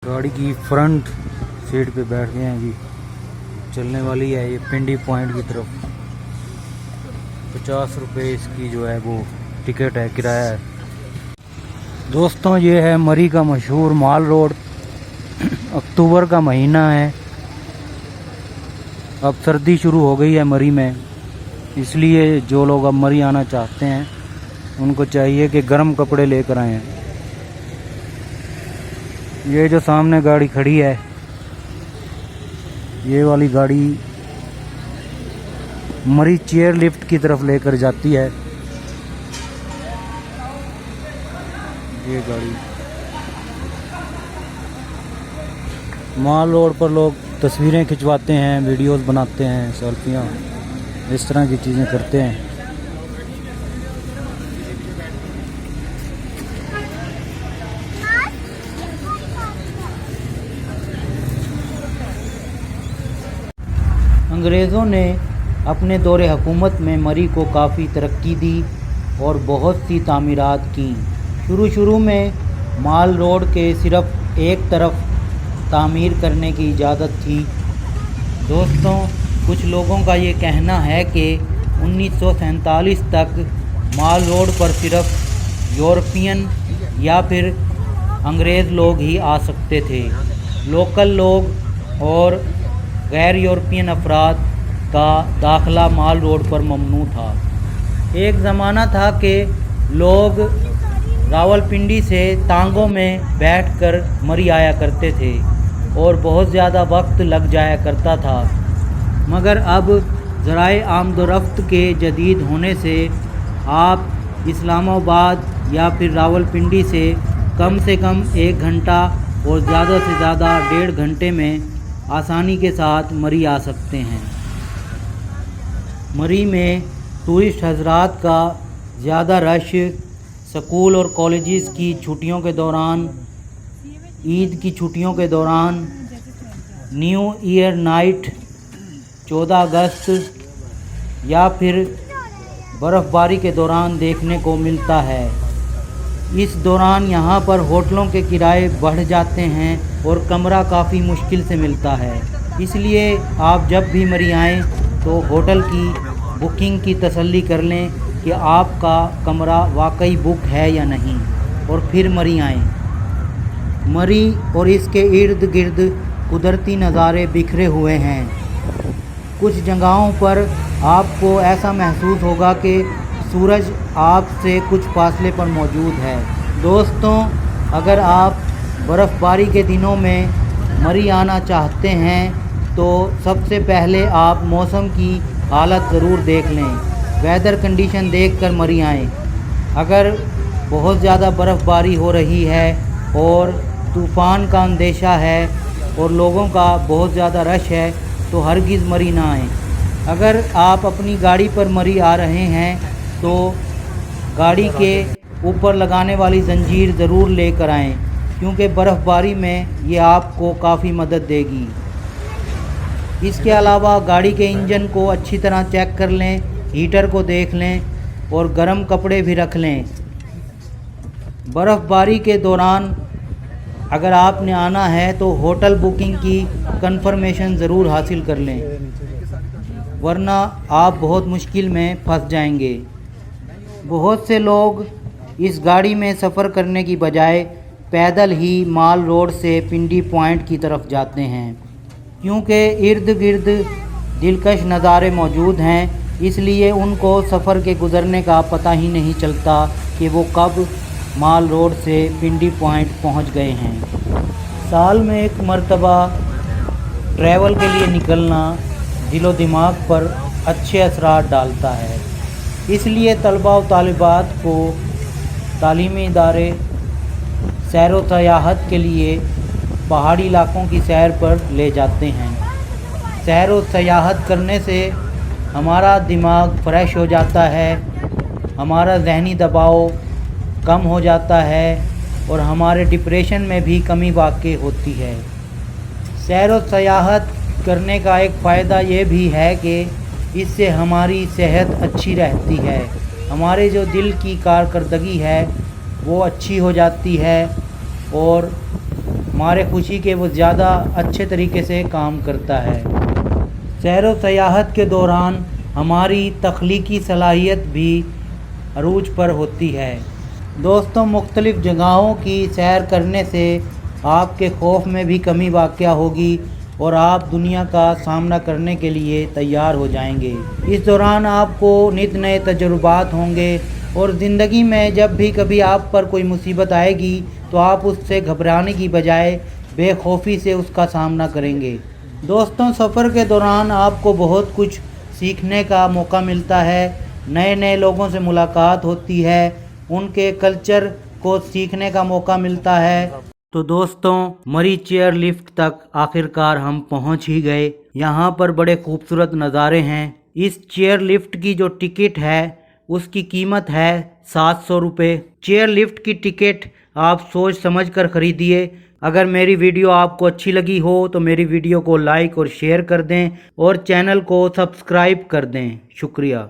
गाड़ी की front seat पे बैठ गए हैं जी। चलने वाली है ये पिंडी पॉइंट की तरफ। 50 रुपये इसकी जो है वो टिकट है, किराया है। दोस्तों ये है मरी का मशहूर माल रोड। अक्टूबर का महीना है, अब सर्दी शुरू हो गई है मरी में, इसलिए जो लोग अब मरी आना चाहते हैं उनको चाहिए कि गर्म कपड़े लेकर आएं। ये जो सामने गाड़ी खड़ी है, ये वाली गाड़ी मरी चेयर लिफ्ट की तरफ लेकर जाती है। ये गाड़ी माल रोड पर लोग तस्वीरें खिंचवाते हैं, वीडियोस बनाते हैं, सेल्फियाँ, इस तरह की चीज़ें करते हैं। अंग्रेज़ों ने अपने दौरे हुकूमत में मरी को काफ़ी तरक्की दी और बहुत सी तामीरात की। शुरू में माल रोड के सिर्फ एक तरफ तामीर करने की इजाज़त थी। दोस्तों कुछ लोगों का ये कहना है कि 1947 तक माल रोड पर सिर्फ यूरोपियन या फिर अंग्रेज़ लोग ही आ सकते थे। लोकल लोग और गैर यूरोपियन अफराद का दाखिला माल रोड पर ममनू था। एक ज़माना था कि लोग रावलपिंडी से तांगों में बैठकर मरी आया करते थे और बहुत ज़्यादा वक्त लग जाया करता था, मगर अब ज़राए आमदोरफ्त के जदीद होने से आप इस्लामाबाद या फिर रावलपिंडी से कम 1 घंटा और ज़्यादा से ज़्यादा 1.5 घंटे में आसानी के साथ मरी आ सकते हैं। मरी में टूरिस्ट हजरात का ज़्यादा रश स्कूल और कॉलेजेस की छुट्टियों के दौरान, ईद की छुट्टियों के दौरान, न्यू ईयर नाइट 14 अगस्त या फिर बर्फ़बारी के दौरान देखने को मिलता है। इस दौरान यहाँ पर होटलों के किराए बढ़ जाते हैं और कमरा काफ़ी मुश्किल से मिलता है। इसलिए आप जब भी मरी आएँ तो होटल की बुकिंग की तसल्ली कर लें कि आपका कमरा वाकई बुक है या नहीं, और फिर मरी आएँ। मरी और इसके इर्द गिर्द कुदरती नज़ारे बिखरे हुए हैं। कुछ जगहों पर आपको ऐसा महसूस होगा कि सूरज आपसे कुछ फासले पर मौजूद है। दोस्तों अगर आप बर्फ़बारी के दिनों में मरी आना चाहते हैं तो सबसे पहले आप मौसम की हालत ज़रूर देख लें, वेदर कंडीशन देखकर मरी आएँ। अगर बहुत ज़्यादा बर्फ़बारी हो रही है और तूफ़ान का अंदेशा है और लोगों का बहुत ज़्यादा रश है तो हरगिज़ मरी ना आएँ। अगर आप अपनी गाड़ी पर मरी आ रहे हैं तो गाड़ी के ऊपर लगाने वाली जंजीर ज़रूर लेकर आएँ, क्योंकि बर्फ़बारी में ये आपको काफ़ी मदद देगी। इसके अलावा गाड़ी के इंजन को अच्छी तरह चेक कर लें, हीटर को देख लें और गर्म कपड़े भी रख लें। बर्फ़बारी के दौरान अगर आपने आना है तो होटल बुकिंग की कंफर्मेशन ज़रूर हासिल कर लें, वरना आप बहुत मुश्किल में फंस जाएंगे। बहुत से लोग इस गाड़ी में सफ़र करने की बजाय पैदल ही माल रोड से पिंडी पॉइंट की तरफ जाते हैं, क्योंकि इर्द गिर्द दिलकश नज़ारे मौजूद हैं। इसलिए उनको सफ़र के गुज़रने का पता ही नहीं चलता कि वो कब माल रोड से पिंडी पॉइंट पहुंच गए हैं। साल में एक मर्तबा ट्रैवल के लिए निकलना दिलो दिमाग पर अच्छे असरात डालता है। इसलिए तलबा और तालिबात को तालीमी इदारे सैर व सयाहत के लिए पहाड़ी इलाकों की सैर पर ले जाते हैं। सैर व सयाहत करने से हमारा दिमाग फ़्रेश हो जाता है, हमारा जहनी दबाव कम हो जाता है और हमारे डिप्रेशन में भी कमी वाक़ई होती है। सैर व सयाहत करने का एक फ़ायदा ये भी है कि इससे हमारी सेहत अच्छी रहती है, हमारे जो दिल की कारकर्दगी है वो अच्छी हो जाती है और हमारे खुशी के वो ज़्यादा अच्छे तरीके से काम करता है। सैर व सयाहत के दौरान हमारी तख्लीकी सलाहियत भी अरूज पर होती है। दोस्तों, मुख्तलिफ़ जगहों की सैर करने से आपके खौफ में भी कमी वाक़या होगी और आप दुनिया का सामना करने के लिए तैयार हो जाएंगे। इस दौरान आपको नित नए तजुर्बात होंगे और ज़िंदगी में जब भी कभी आप पर कोई मुसीबत आएगी तो आप उससे घबराने की बजाय बेखौफी से उसका सामना करेंगे। दोस्तों, सफ़र के दौरान आपको बहुत कुछ सीखने का मौका मिलता है, नए नए लोगों से मुलाकात होती है, उनके कल्चर को सीखने का मौका मिलता है। तो दोस्तों, मरी चेयर लिफ्ट तक आखिरकार हम पहुंच ही गए। यहाँ पर बड़े खूबसूरत नज़ारे हैं। इस चेयर लिफ्ट की जो टिकट है उसकी कीमत है 700 रुपये। चेयर लिफ्ट की टिकट आप सोच समझ कर ख़रीदिए। अगर मेरी वीडियो आपको अच्छी लगी हो तो मेरी वीडियो को लाइक और शेयर कर दें और चैनल को सब्सक्राइब कर दें। शुक्रिया।